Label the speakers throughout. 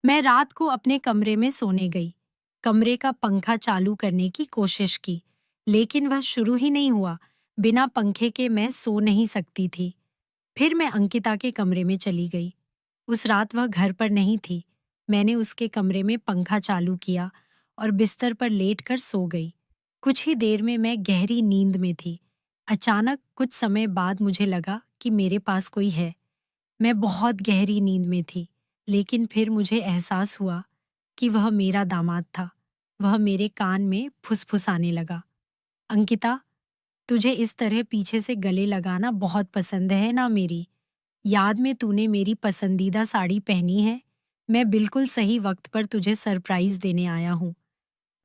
Speaker 1: मैं रात को अपने कमरे में सोने गई। कमरे का पंखा चालू करने की कोशिश की, लेकिन वह शुरू ही नहीं हुआ। बिना पंखे के मैं सो नहीं सकती थी। फिर मैं अंकिता के कमरे में चली गई। उस रात वह घर पर नहीं थी। मैंने उसके कमरे में पंखा चालू किया और बिस्तर पर लेटकर सो गई। कुछ ही देर में मैं गहरी नींद में थी। अचानक कुछ समय बाद मुझे लगा कि मेरे पास कोई है। मैं बहुत गहरी नींद में थी, लेकिन फिर मुझे एहसास हुआ कि वह मेरा दामाद था। वह मेरे कान में फुसफुसाने लगा, "अंकिता, तुझे इस तरह पीछे से गले लगाना बहुत पसंद है ना मेरी? याद में तूने मेरी पसंदीदा साड़ी पहनी है? मैं बिल्कुल सही वक्त पर तुझे सरप्राइज देने आया हूँ।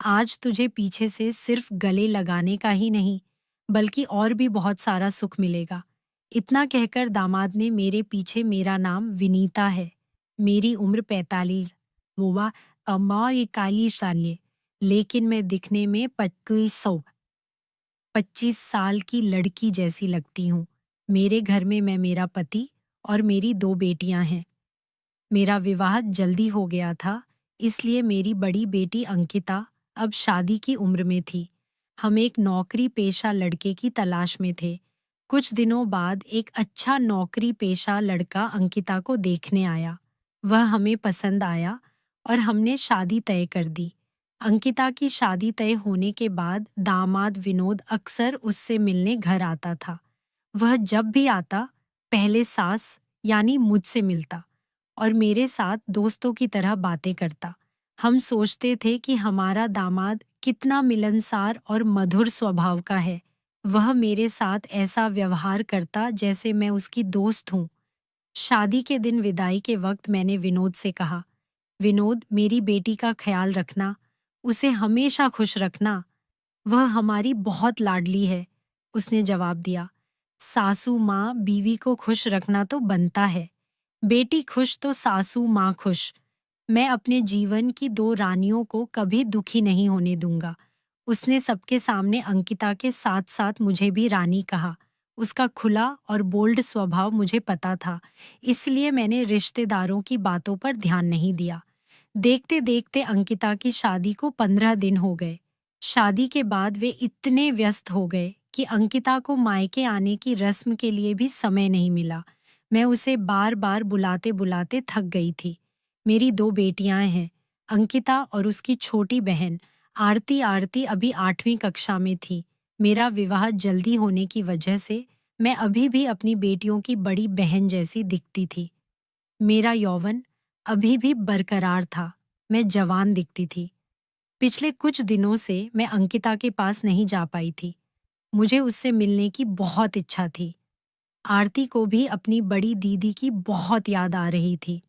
Speaker 1: आज तुझे पीछे से सिर्फ गले लगाने का ही नहीं, बल्कि और भी बहुत सारा सुख मिलेगा।" इतना कहकर दामाद ने मेरे पीछे मेरा नाम विनीता है, मेरी उम्र 45, वोवा अम्मा ये काली साल्य, लेकिन मैं दिखने में 25 साल की लड़की जैसी लगती हूँ। मेरे घर में मैं मेरा पति और मेरी 2 बेटियां हैं। मेरा विवाह जल्दी हो गया था, इसलिए मेरी बड़ी बेटी अंकिता अब शादी की उम्र में थी। हम एक नौकरी पेशा लड़के की तलाश में थे। कुछ दिनों बाद एक अच्छा नौकरी पेशा लड़का अंकिता को देखने आया। वह हमें पसंद आया और हमने शादी तय कर दी। अंकिता की शादी तय होने के बाद दामाद विनोद अक्सर उससे मिलने घर आता था। वह जब भी आता, पहले सास यानी मुझसे मिलता और मेरे साथ दोस्तों की तरह बातें करता। हम सोचते थे कि हमारा दामाद कितना मिलनसार और मधुर स्वभाव का है। वह मेरे साथ ऐसा व्यवहार करता जैसे मैं उसकी दोस्त हूँ। शादी के दिन विदाई के वक्त मैंने विनोद से कहा, "विनोद, मेरी बेटी का ख्याल रखना, उसे हमेशा खुश रखना। वह हमारी बहुत लाडली है।" उसने जवाब दिया, "सासू माँ बीवी को खुश रखना तो बनता है। बेटी खुश तो सासू माँ खुश। मैं अपने जीवन की 2 रानियों को कभी दुखी नहीं होने दूंगा।" उसने सबके सामने अंकिता के साथ-साथ मुझे भी रानी कहा। उसका खुला और बोल्ड स्वभाव मुझे पता था, इसलिए मैंने रिश्तेदारों की बातों पर ध्यान नहीं दिया। देखते-देखते अंकिता की शादी को 15 दिन हो गए। शादी के बाद वे इतने व्यस्त हो गए कि अंकिता को मायके आने की रस्म के लिए भी समय नहीं मिला। मैं उसे बार-बार बुलाते-बुलाते थक गई थी। मेरी 2 बेटियां हैं, अंकिता और उसकी छोटी बहन आरती अभी 8वीं कक्षा में थी। मेरा विवाह जल्दी होने की वजह से मैं अभी भी अपनी बेटियों की बड़ी बहन जैसी दिखती थी। मेरा यौवन अभी भी बरकरार था। मैं जवान दिखती थी। पिछले कुछ दिनों से मैं अंकिता के पास नहीं जा पाई थी। मुझे उससे मिलने की बहुत इच्छा थी। आरती को भी अपनी बड़ी दीदी की बहुत याद आ रही थी।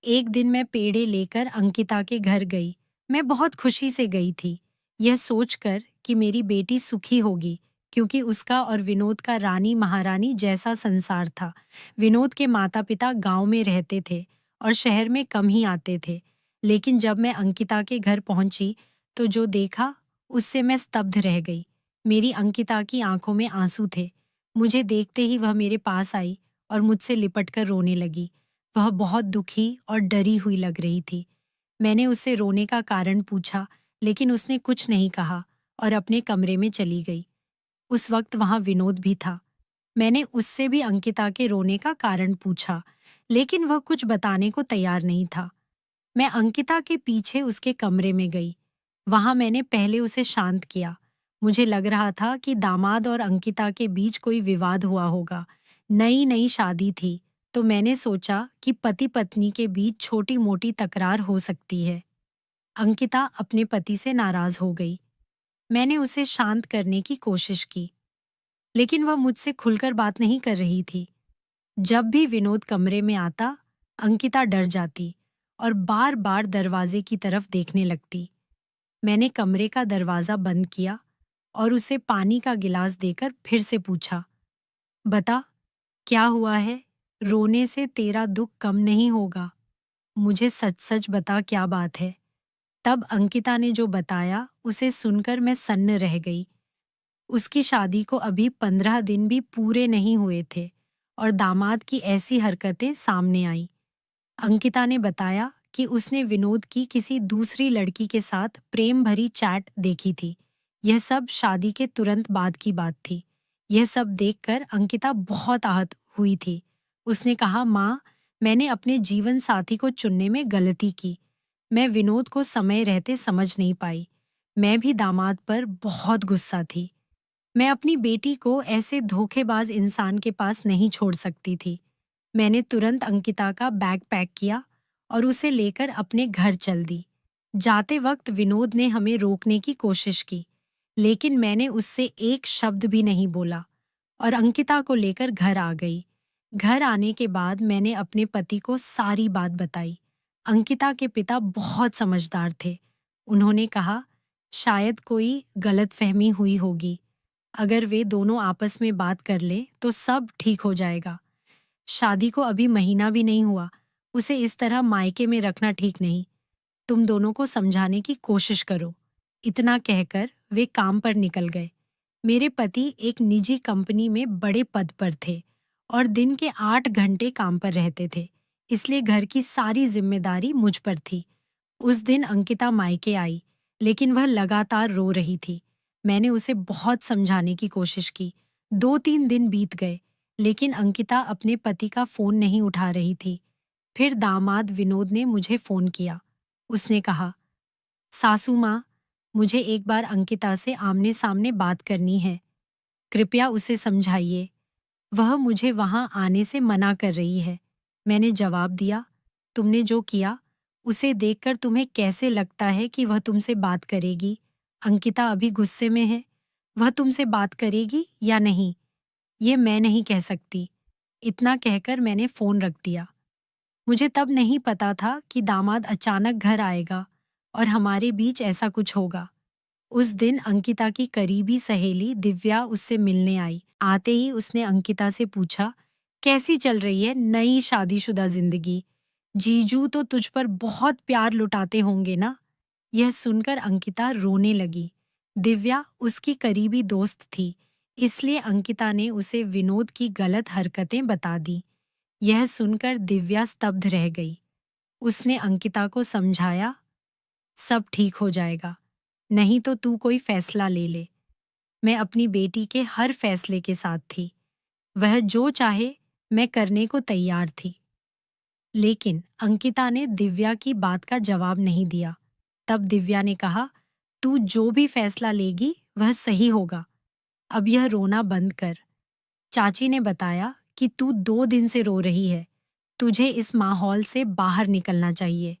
Speaker 1: एक दिन मैं पेड़े लेकर अंकिता के घर गई। मैं बहुत खुशी से गई थी, यह सोचकर कि मेरी बेटी सुखी होगी, क्योंकि उसका और विनोद का रानी महारानी जैसा संसार था। विनोद के माता-पिता गांव में रहते थे और शहर में कम ही आते थे। लेकिन जब मैं अंकिता के घर पहुंची, तो जो देखा उससे मैं स्तब्ध रह गई। मेरी अंकिता की आंखों में आंसू थे। मुझे देखते ही वह मेरे पास आई और मुझसे लिपटकर रोने लगी। वह बहुत दुखी और डरी हुई लग रही थी। मैंने उससे रोने का कारण पूछा, लेकिन उसने कुछ नहीं कहा और अपने कमरे में चली गई। उस वक्त वहां विनोद भी था। मैंने उससे भी अंकिता के रोने का कारण पूछा, लेकिन वह कुछ बताने को तैयार नहीं था। मैं अंकिता के पीछे उसके कमरे में गई। वहां मैंने पहले उसे शांत किया। मुझे लग रहा था कि दामाद और अंकिता के बीच कोई विवाद हुआ होगा। नई नई शादी थी, तो मैंने सोचा कि पति पत्नी के बीच छोटी मोटी तकरार हो सकती है। अंकिता अपने पति से नाराज हो गई। मैंने उसे शांत करने की कोशिश की, लेकिन वह मुझसे खुलकर बात नहीं कर रही थी। जब भी विनोद कमरे में आता, अंकिता डर जाती और बार बार दरवाजे की तरफ देखने लगती। मैंने कमरे का दरवाजा बंद किया और उसे पानी का गिलास देकर फिर से पूछा, "बता, क्या हुआ है? रोने से तेरा दुख कम नहीं होगा। मुझे सच-सच बता, क्या बात है?" तब अंकिता ने जो बताया, उसे सुनकर मैं सन्न रह गई। उसकी शादी को अभी 15 दिन भी पूरे नहीं हुए थे और दामाद की ऐसी हरकतें सामने आईं। अंकिता ने बताया कि उसने विनोद की किसी दूसरी लड़की के साथ प्रेम भरी चैट देखी थी। यह सब शादी के तुरंत बाद की बात थी। यह सब देखकर अंकिता बहुत आहत हुई थी। उसने कहा, माँ, मैंने अपने जीवन साथी को चुनने में गलती की। मैं विनोद को समय रहते समझ नहीं पाई। मैं भी दामाद पर बहुत गुस्सा थी। मैं अपनी बेटी को ऐसे धोखेबाज इंसान के पास नहीं छोड़ सकती थी। मैंने तुरंत अंकिता का बैग पैक किया और उसे लेकर अपने घर चल दी। जाते वक्त विनोद ने हमें रोकने की कोशिश की, लेकिन मैंने उससे एक शब्द भी नहीं बोला और अंकिता को लेकर घर आ गई। घर आने के बाद मैंने अपने पति को सारी बात बताई। अंकिता के पिता बहुत समझदार थे। उन्होंने कहा, शायद कोई गलतफहमी हुई होगी। अगर वे दोनों आपस में बात कर लें तो सब ठीक हो जाएगा। शादी को अभी महीना भी नहीं हुआ, उसे इस तरह मायके में रखना ठीक नहीं। तुम दोनों को समझाने की कोशिश करो। इतना कहकर वे काम पर निकल गए। मेरे पति एक निजी कंपनी में बड़े पद पर थे और दिन के 8 घंटे काम पर रहते थे, इसलिए घर की सारी जिम्मेदारी मुझ पर थी। उस दिन अंकिता मायके आई, लेकिन वह लगातार रो रही थी। मैंने उसे बहुत समझाने की कोशिश की। 2-3 दिन बीत गए, लेकिन अंकिता अपने पति का फोन नहीं उठा रही थी। फिर दामाद विनोद ने मुझे फोन किया। उसने कहा, सासू माँ, मुझे एक बार अंकिता से आमने सामने बात करनी है। कृपया उसे समझाइए। वह मुझे वहां आने से मना कर रही है। मैंने जवाब दिया, तुमने जो किया उसे देखकर तुम्हें कैसे लगता है कि वह तुमसे बात करेगी? अंकिता अभी गुस्से में है। वह तुमसे बात करेगी या नहीं, ये मैं नहीं कह सकती। इतना कहकर मैंने फोन रख दिया। मुझे तब नहीं पता था कि दामाद अचानक घर आएगा और हमारे बीच ऐसा कुछ होगा। उस दिन अंकिता की करीबी सहेली दिव्या उससे मिलने आई। आते ही उसने अंकिता से पूछा, कैसी चल रही है नई शादीशुदा जिंदगी? जीजू तो तुझ पर बहुत प्यार लुटाते होंगे ना? यह सुनकर अंकिता रोने लगी। दिव्या उसकी करीबी दोस्त थी, इसलिए अंकिता ने उसे विनोद की गलत हरकतें बता दी। यह सुनकर दिव्या स्तब्ध रह गई। उसने अंकिता को समझाया, सब ठीक हो जाएगा, नहीं तो तू कोई फैसला ले ले। मैं अपनी बेटी के हर फैसले के साथ थी। वह जो चाहे मैं करने को तैयार थी। लेकिन अंकिता ने दिव्या की बात का जवाब नहीं दिया। तब दिव्या ने कहा, तू जो भी फैसला लेगी वह सही होगा। अब यह रोना बंद कर। चाची ने बताया कि तू 2 दिन से रो रही है। तुझे इस माहौल से बाहर निकलना चाहिए।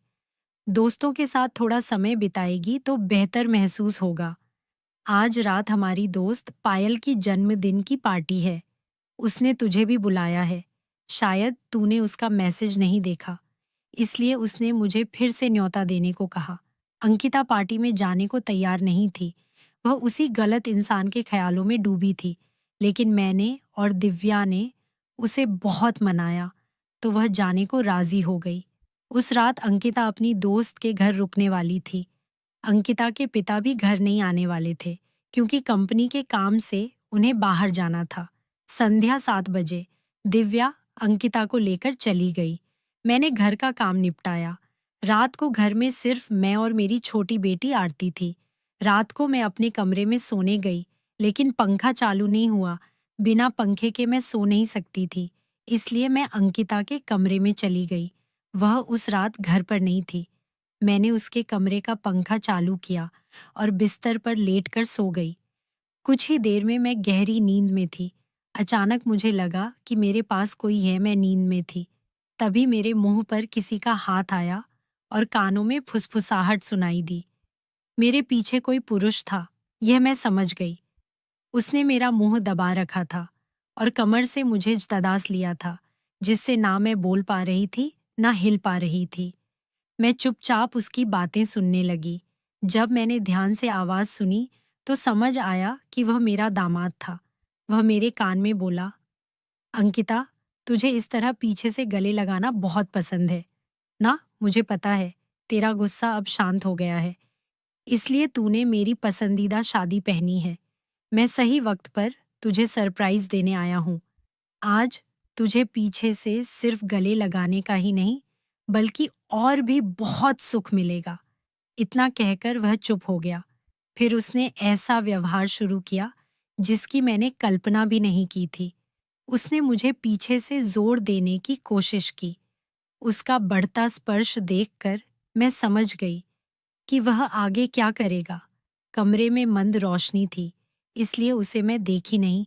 Speaker 1: दोस्तों के साथ थोड़ा समय बिताएगी तो बेहतर महसूस होगा। आज रात हमारी दोस्त पायल की जन्मदिन की पार्टी है। उसने तुझे भी बुलाया है। शायद तूने उसका मैसेज नहीं देखा, इसलिए उसने मुझे फिर से न्योता देने को कहा। अंकिता पार्टी में जाने को तैयार नहीं थी। वह उसी गलत इंसान के ख्यालों में डूबी थी, लेकिन मैंने और दिव्या ने उसे बहुत मनाया, तो वह जाने को राजी हो गई। उस रात अंकिता अपनी दोस्त के घर रुकने वाली थी। अंकिता के पिता भी घर नहीं आने वाले थे, क्योंकि कंपनी के काम से उन्हें बाहर जाना था। संध्या 7 बजे दिव्या अंकिता को लेकर चली गई। मैंने घर का काम निपटाया। रात को घर में सिर्फ मैं और मेरी छोटी बेटी आरती थी। रात को मैं अपने कमरे में सोने गई, लेकिन पंखा चालू नहीं हुआ। बिना पंखे के मैं सो नहीं सकती थी, इसलिए मैं अंकिता के कमरे में चली गई। वह उस रात घर पर नहीं थी। मैंने उसके कमरे का पंखा चालू किया और बिस्तर पर लेटकर सो गई। कुछ ही देर में मैं गहरी नींद में थी। अचानक मुझे लगा कि मेरे पास कोई है, मैं नींद में थी। तभी मेरे मुंह पर किसी का हाथ आया और कानों में फुसफुसाहट सुनाई दी। मेरे पीछे कोई पुरुष था, यह मैं समझ गई। उसने मेरा मुंह दबा रखा था और कमर से मुझे तदास लिया था, जिससे ना मैं बोल पा रही थी ना हिल पा रही थी। मैं चुपचाप उसकी बातें सुनने लगी। जब मैंने ध्यान से आवाज सुनी तो समझ आया कि वह मेरा दामाद था। वह मेरे कान में बोला, अंकिता, तुझे इस तरह पीछे से गले लगाना बहुत पसंद है ना? मुझे पता है तेरा गुस्सा अब शांत हो गया है, इसलिए तूने मेरी पसंदीदा शादी पहनी है। मैं सही वक्त पर तुझे सरप्राइज देने आया हूँ। आज तुझे पीछे से सिर्फ गले लगाने का ही नहीं, बल्कि और भी बहुत सुख मिलेगा। इतना कहकर वह चुप हो गया। फिर उसने ऐसा व्यवहार शुरू किया जिसकी मैंने कल्पना भी नहीं की थी। उसने मुझे पीछे से जोर देने की कोशिश की। उसका बढ़ता स्पर्श देखकर मैं समझ गई कि वह आगे क्या करेगा। कमरे में मंद रोशनी थी, इसलिए उसे मैं देखी नहीं।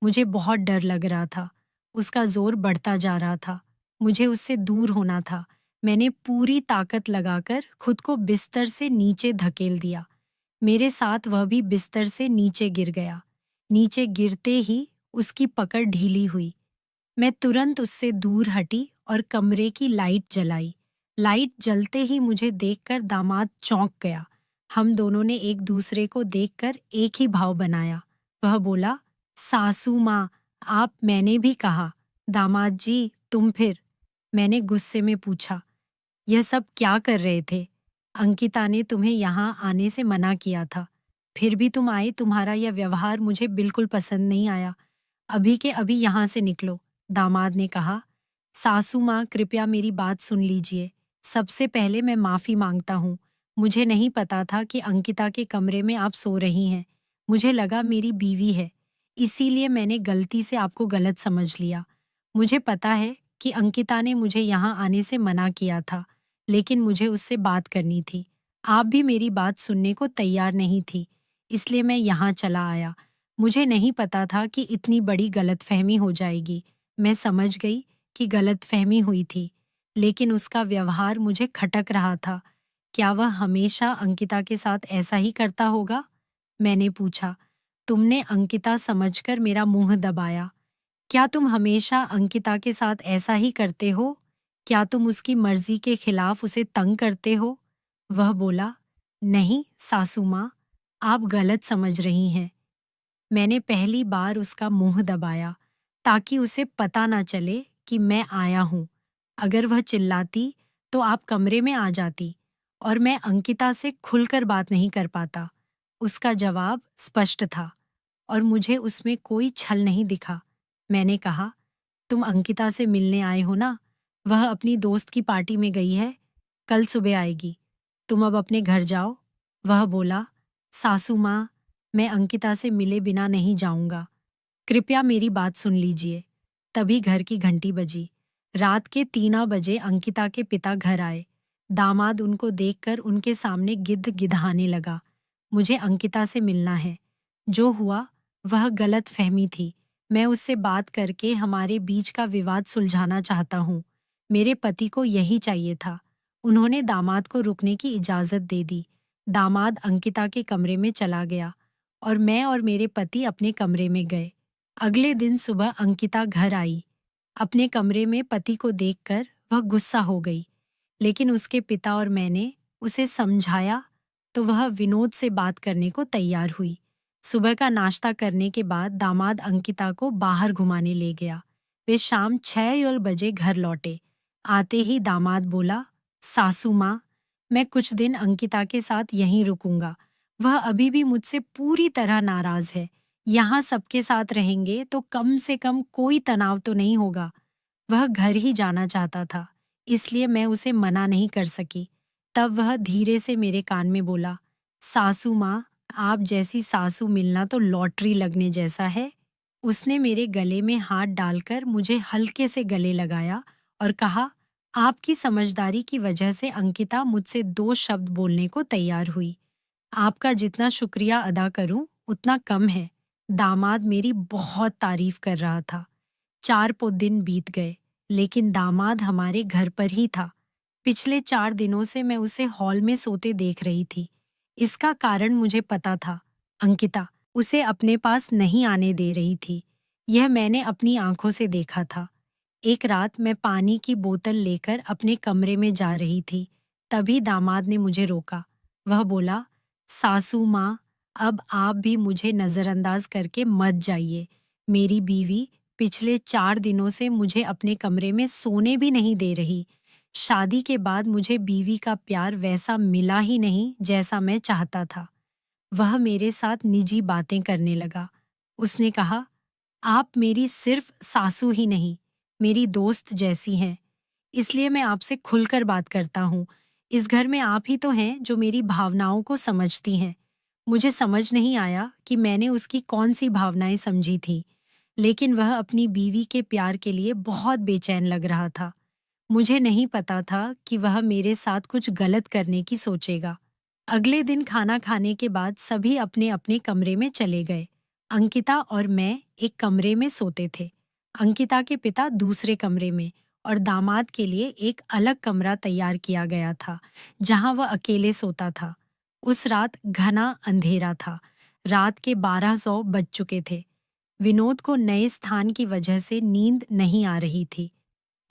Speaker 1: मुझे बहुत डर लग रहा था। उसका जोर बढ़ता जा रहा था। मुझे उससे दूर होना था। मैंने पूरी ताकत लगाकर खुद को बिस्तर से नीचे धकेल दिया। मेरे साथ वह भी बिस्तर से नीचे गिर गया। नीचे गिरते ही उसकी पकड़ ढीली हुई। मैं तुरंत उससे दूर हटी और कमरे की लाइट जलाई। लाइट जलते ही मुझे देखकर दामाद चौंक गया। हम दोनों ने एक दूसरे को देखकर एक ही भाव बनाया। वह बोला, सासू माँ, आप। मैंने भी कहा, दामाद जी तुम फिर। मैंने गुस्से में पूछा, यह सब क्या कर रहे थे? अंकिता ने तुम्हें यहाँ आने से मना किया था। फिर भी तुम आए। तुम्हारा यह व्यवहार मुझे बिल्कुल पसंद नहीं आया। अभी के अभी यहाँ से निकलो। दामाद ने कहा, सासू माँ कृपया मेरी बात सुन लीजिए। सबसे पहले मैं माफी मांगता हूँ। मुझे नहीं पता था कि अंकिता के कमरे में आप सो रही हैं। मुझे लगा मेरी बीवी है, इसीलिए मैंने गलती से आपको गलत समझ लिया। मुझे पता है कि अंकिता ने मुझे यहाँ आने से मना किया था, लेकिन मुझे उससे बात करनी थी। आप भी मेरी बात सुनने को तैयार नहीं थी, इसलिए मैं यहाँ चला आया। मुझे नहीं पता था कि इतनी बड़ी गलतफहमी हो जाएगी। मैं समझ गई कि गलतफहमी हुई थी, लेकिन उसका व्यवहार मुझे खटक रहा था। क्या वह हमेशा अंकिता के साथ ऐसा ही करता होगा? मैंने पूछा। तुमने अंकिता समझकर मेरा मुंह दबाया। क्या तुम हमेशा अंकिता के साथ ऐसा ही करते हो? क्या तुम उसकी मर्जी के खिलाफ उसे तंग करते हो? वह बोला, नहीं सासू माँ, आप गलत समझ रही हैं। मैंने पहली बार उसका मुंह दबाया ताकि उसे पता ना चले कि मैं आया हूं। अगर वह चिल्लाती तो आप कमरे में आ जाती और मैं अंकिता से खुलकर बात नहीं कर पाता। उसका जवाब स्पष्ट था और मुझे उसमें कोई छल नहीं दिखा। मैंने कहा, तुम अंकिता से मिलने आए हो ना? वह अपनी दोस्त की पार्टी में गई है, कल सुबह आएगी। तुम अब अपने घर जाओ। वह बोला, सासू माँ, मैं अंकिता से मिले बिना नहीं जाऊंगा। कृपया मेरी बात सुन लीजिए। तभी घर की घंटी बजी। रात के 3 बजे अंकिता के पिता घर आए। दामाद उनको देखकर उनके सामने गिदगिदाने लगा। मुझे अंकिता से मिलना है। जो हुआ वह गलत फहमी थी। मैं उससे बात करके हमारे बीच का विवाद सुलझाना चाहता हूँ। मेरे पति को यही चाहिए था। उन्होंने दामाद को रुकने की इजाजत दे दी। दामाद अंकिता के कमरे में चला गया और मैं और मेरे पति अपने कमरे में गए। अगले दिन सुबह अंकिता घर आई। अपने कमरे में पति को देखकर वह गुस्सा हो गई, लेकिन उसके पिता और मैंने उसे समझाया तो वह विनोद से बात करने को तैयार हुई। सुबह का नाश्ता करने के बाद दामाद अंकिता को बाहर घुमाने ले गया। वे शाम 6 बजे घर लौटे। आते ही दामाद बोला, सासू माँ, मैं कुछ दिन अंकिता के साथ यहीं रुकूंगा। वह अभी भी मुझसे पूरी तरह नाराज है। यहाँ सबके साथ रहेंगे तो कम से कम कोई तनाव तो नहीं होगा। वह घर ही जाना चाहता था, इसलिए मैं उसे मना नहीं कर सकी। तब वह धीरे से मेरे कान में बोला, सासू माँ, आप जैसी सासू मिलना तो लॉटरी लगने जैसा है। उसने मेरे गले में हाथ डालकर मुझे हल्के से गले लगाया और कहा, आपकी समझदारी की वजह से अंकिता मुझसे 2 शब्द बोलने को तैयार हुई। आपका जितना शुक्रिया अदा करूं उतना कम है। दामाद मेरी बहुत तारीफ कर रहा था। 4 दिन बीत गए, लेकिन दामाद हमारे घर पर ही था। पिछले 4 दिनों से मैं उसे हॉल में सोते देख रही थी। इसका कारण मुझे पता था। अंकिता उसे अपने पास नहीं आने दे रही थी। यह मैंने अपनी आंखों से देखा था। एक रात मैं पानी की बोतल लेकर अपने कमरे में जा रही थी। तभी दामाद ने मुझे रोका। वह बोला, सासू माँ, अब आप भी मुझे नजरअंदाज करके मत जाइए। मेरी बीवी पिछले 4 दिनों से मुझे अपने कमरे में सोने भी नहीं दे रही। शादी के बाद मुझे बीवी का प्यार वैसा मिला ही नहीं जैसा मैं चाहता था। वह मेरे साथ निजी बातें करने लगा। उसने कहा, आप मेरी सिर्फ सासू ही नहीं, मेरी दोस्त जैसी हैं। इसलिए मैं आपसे खुलकर बात करता हूँ। इस घर में आप ही तो हैं जो मेरी भावनाओं को समझती हैं। मुझे समझ नहीं आया कि मैंने उसकी कौन-सी भावनाएँ समझी थीं, लेकिन वह अपनी बीवी के प्यार के लिए बहुत बेचैन लग रहा था। मुझे नहीं पता था कि वह मेरे साथ कुछ गलत करने की सोचेगा। अगले दिन खाना खाने के बाद सभी अपने-अपने कमरे में चले गए। अंकिता और मैं एक कमरे में सोते थे। अंकिता के पिता दूसरे कमरे में और दामाद के लिए एक अलग कमरा तैयार किया गया था, जहां वह अकेले सोता था। उस रात घना अंधेरा था। रात के 12 बज चुके थे। विनोद को नए स्थान की वजह से नींद नहीं आ रही थी।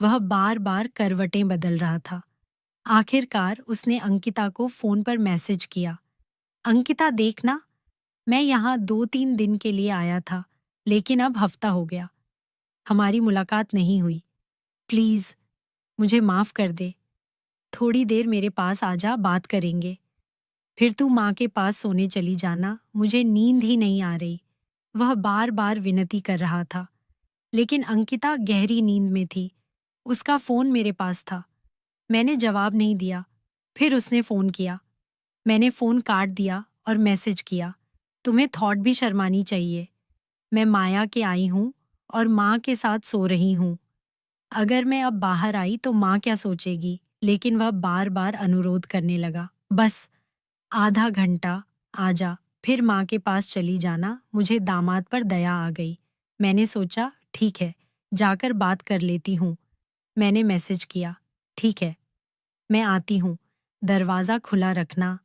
Speaker 1: वह बार-बार करवटें बदल रहा था। आखिरकार उसने अंकिता को फोन पर मैसेज किया। अंकिता देखना, मैं यहाँ 2-3 दिन के लिए आया था, लेकिन अब हफ्ता हो गया। हमारी मुलाकात नहीं हुई। प्लीज मुझे माफ कर दे। थोड़ी देर मेरे पास आजा, बात करेंगे। फिर तू माँ के पास सोने चली जाना, मुझे नींद ही नहीं आ रही। वह बार बार विनती कर रहा था, लेकिन अंकिता गहरी नींद में थी। उसका फोन मेरे पास था। मैंने जवाब नहीं दिया। फिर उसने फोन किया। मैंने फोन काट दिया और मैसेज किया, तुम्हें थॉट भी शर्मानी चाहिए। मैं माया के आई हूँ और माँ के साथ सो रही हूँ। अगर मैं अब बाहर आई तो माँ क्या सोचेगी? लेकिन वह बार बार अनुरोध करने लगा। बस आधा घंटा आजा, फिर माँ के पास चली जाना। मुझे दामाद पर दया आ गई। मैंने सोचा ठीक है, जाकर बात कर लेती हूँ। मैंने मैसेज किया, ठीक है, मैं आती हूँ, दरवाज़ा खुला रखना।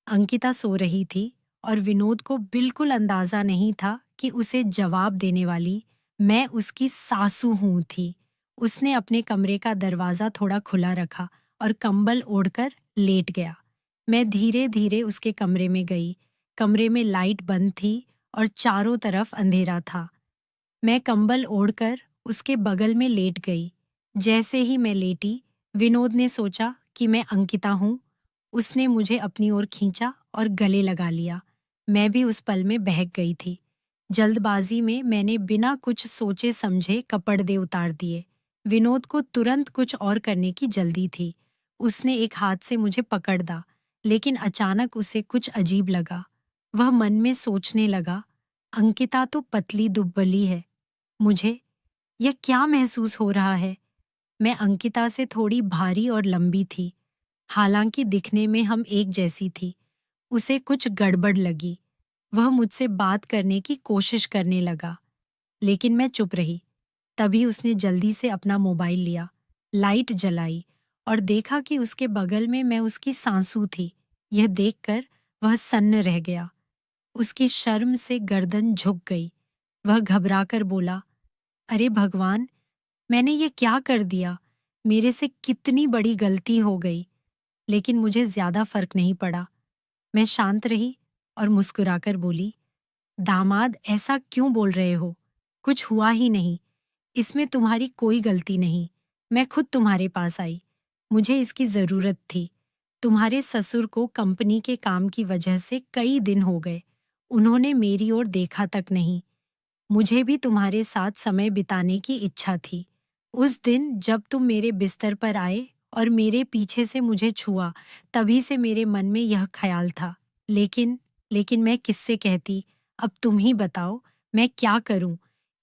Speaker 1: अंकिता सो रही थी और विनोद को बिल्कुल अंदाजा नहीं था कि उसे जवाब देने वाली मैं उसकी सासू हूँ थी। उसने अपने कमरे का दरवाज़ा थोड़ा खुला रखा और कंबल ओढ़कर लेट गया। मैं धीरे धीरे उसके कमरे में गई। कमरे में लाइट बंद थी और चारों तरफ अंधेरा था। मैं कंबल ओढ़कर उसके बगल में लेट गई। जैसे ही मैं लेटी, विनोद ने सोचा कि मैं अंकिता हूँ। उसने मुझे अपनी ओर खींचा और गले लगा लिया। मैं भी उस पल में बहक गई थी। जल्दबाजी में मैंने बिना कुछ सोचे समझे कपड़े उतार दिए। विनोद को तुरंत कुछ और करने की जल्दी थी। उसने एक हाथ से मुझे पकड़ दा, लेकिन अचानक उसे कुछ अजीब लगा। वह मन में सोचने लगा, अंकिता तो पतली दुबली है। मुझे यह क्या महसूस हो रहा है? मैं अंकिता से थोड़ी भारी और लंबी थी। हालांकि दिखने में हम एक जैसी थी। उसे कुछ गड़बड़ लगी। वह मुझसे बात करने की कोशिश करने लगा, लेकिन मैं चुप रही। तभी उसने जल्दी से अपना मोबाइल लिया, लाइट जलाई और देखा कि उसके बगल में मैं उसकी सासू थी। यह देखकर वह सन्न रह गया। उसकी शर्म से गर्दन झुक गई। वह घबराकर बोला, अरे भगवान, मैंने ये क्या कर दिया? मेरे से कितनी बड़ी गलती हो गई। लेकिन मुझे ज्यादा फर्क नहीं पड़ा। मैं शांत रही और मुस्कुराकर बोली, दामाद ऐसा क्यों बोल रहे हो? कुछ हुआ ही नहीं। इसमें तुम्हारी कोई गलती नहीं। मैं खुद तुम्हारे पास आई। मुझे इसकी जरूरत थी। तुम्हारे ससुर को कंपनी के काम की वजह से कई दिन हो गए। उन्होंने मेरी ओर देखा तक नहीं। मुझे भी तुम्हारे साथ समय बिताने की इच्छा थी। उस दिन जब तुम मेरे बिस्तर पर आए और मेरे पीछे से मुझे छुआ, तभी से मेरे मन में यह ख्याल था। लेकिन लेकिन मैं किससे कहती? अब तुम ही बताओ, मैं क्या करूं?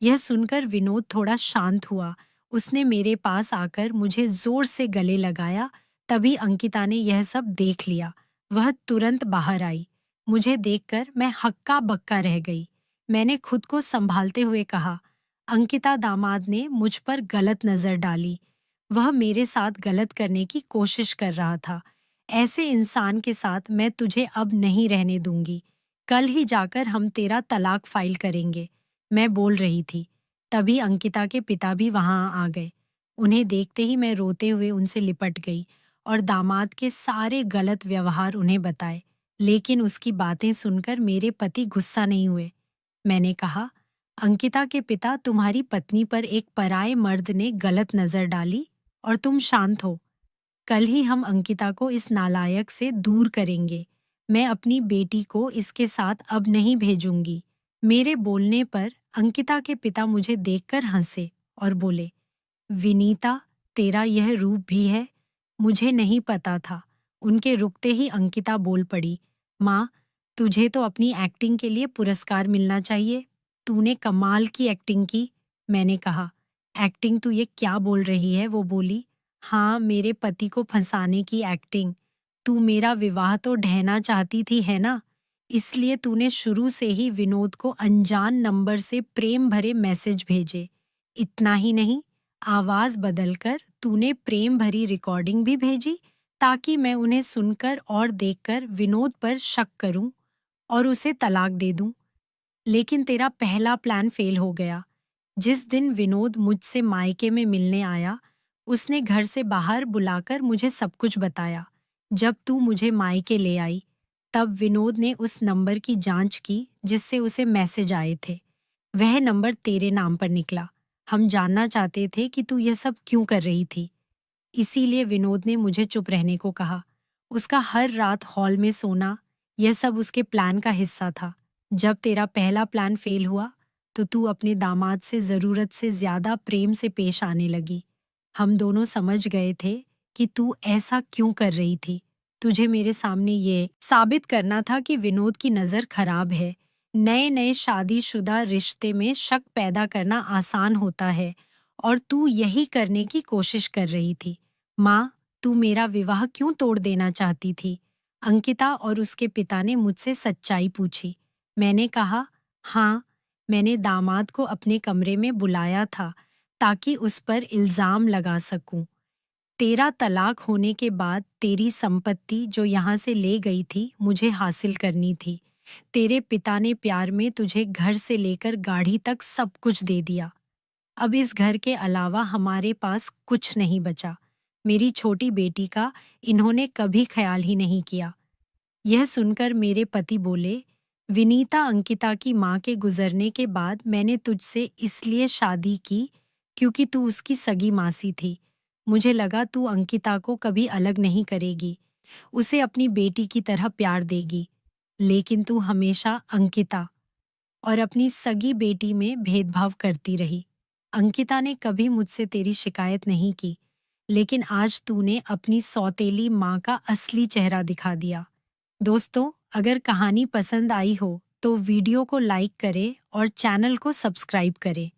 Speaker 1: यह सुनकर विनोद थोड़ा शांत हुआ। उसने मेरे पास आकर मुझे जोर से गले लगाया। तभी अंकिता ने यह सब देख लिया। वह तुरंत बाहर आई। मुझे देखकर मैं हक्का बक्का रह गई। मैंने खुद को संभालते हुए कहा, अंकिता, दामाद ने मुझ पर गलत नजर डाली। वह मेरे साथ गलत करने की कोशिश कर रहा था। ऐसे इंसान के साथ मैं तुझे अब नहीं रहने दूंगी। कल ही जाकर हम तेरा तलाक फाइल करेंगे। मैं बोल रही थी। तभी अंकिता के पिता भी वहां आ गए। उन्हें देखते ही मैं रोते हुए उनसे लिपट गई और दामाद के सारे गलत व्यवहार उन्हें बताए। लेकिन उसकी बातें सुनकर मेरे पति गुस्सा नहीं हुए। मैंने कहा, अंकिता के पिता, तुम्हारी पत्नी पर एक पराये मर्द ने गलत नजर डाली और तुम शांत हो। कल ही हम अंकिता को इस नालायक से दूर करेंगे। मैं अपनी बेटी को इसके साथ अब नहीं भेजूंगी। मेरे बोलने पर अंकिता के पिता मुझे देखकर हंसे और बोले, विनीता, तेरा यह रूप भी है? मुझे नहीं पता था। उनके रुकते ही अंकिता बोल पड़ी, माँ, तुझे तो अपनी एक्टिंग के लिए पुरस्कार मिलना चाहिए। तूने कमाल की एक्टिंग की। मैंने कहा, एक्टिंग तू ये क्या बोल रही है? वो बोली, हाँ, मेरे पति को फंसाने की एक्टिंग। तू मेरा विवाह तो ढहना चाहती थी, है ना? इसलिए तूने शुरू से ही विनोद को अनजान नंबर से प्रेम भरे मैसेज भेजे। इतना ही नहीं, आवाज बदलकर तूने प्रेम भरी रिकॉर्डिंग भी भेजी, ताकि मैं उन्हें सुनकर और देखकर विनोद पर शक करूं और उसे तलाक दे दूं। लेकिन तेरा पहला प्लान फेल हो गया। जिस दिन विनोद मुझसे मायके में मिलने आया, उसने घर से बाहर बुलाकर मुझे सब कुछ बताया। जब तू मुझे मायके ले आई, तब विनोद ने उस नंबर की जांच की जिससे उसे मैसेज आए थे। वह नंबर तेरे नाम पर निकला। हम जानना चाहते थे कि तू यह सब क्यों कर रही थी। इसीलिए विनोद ने मुझे चुप रहने को कहा। उसका हर रात हॉल में सोना, यह सब उसके प्लान का हिस्सा था। जब तेरा पहला प्लान फेल हुआ, तो तू अपने दामाद से जरूरत से ज्यादा प्रेम से पेश आने लगी। हम दोनों समझ गए थे कि तू ऐसा क्यों कर रही थी। तुझे मेरे सामने ये साबित करना था कि विनोद की नज़र खराब है। नए नए शादीशुदा रिश्ते में शक पैदा करना आसान होता है, और तू यही करने की कोशिश कर रही थी। माँ, तू मेरा विवाह क्यों तोड़ देना चाहती थी? अंकिता और उसके पिता ने मुझसे सच्चाई पूछी। मैंने कहा, हाँ, मैंने दामाद को अपने कमरे में बुलाया था ताकि उस पर इल्जाम लगा सकूं। तेरा तलाक होने के बाद तेरी संपत्ति जो यहाँ से ले गई थी, मुझे हासिल करनी थी। तेरे पिता ने प्यार में तुझे घर से लेकर गाड़ी तक सब कुछ दे दिया। अब इस घर के अलावा हमारे पास कुछ नहीं बचा। मेरी छोटी बेटी का इन्होंने कभी ख्याल ही नहीं किया। यह सुनकर मेरे पति बोले, विनीता अंकिता की माँ के गुजरने के बाद मैंने तुझसे इसलिए शादी की क्योंकि तू उसकी सगी मासी थी। मुझे लगा तू अंकिता को कभी अलग नहीं करेगी, उसे अपनी बेटी की तरह प्यार देगी। लेकिन तू हमेशा अंकिता और अपनी सगी बेटी में भेदभाव करती रही। अंकिता ने कभी मुझसे तेरी शिकायत नहीं की, लेकिन आज तूने अपनी सौतेली माँ का असली चेहरा दिखा दिया। दोस्तों, अगर कहानी पसंद आई हो तो वीडियो को लाइक करें और चैनल को सब्सक्राइब करें।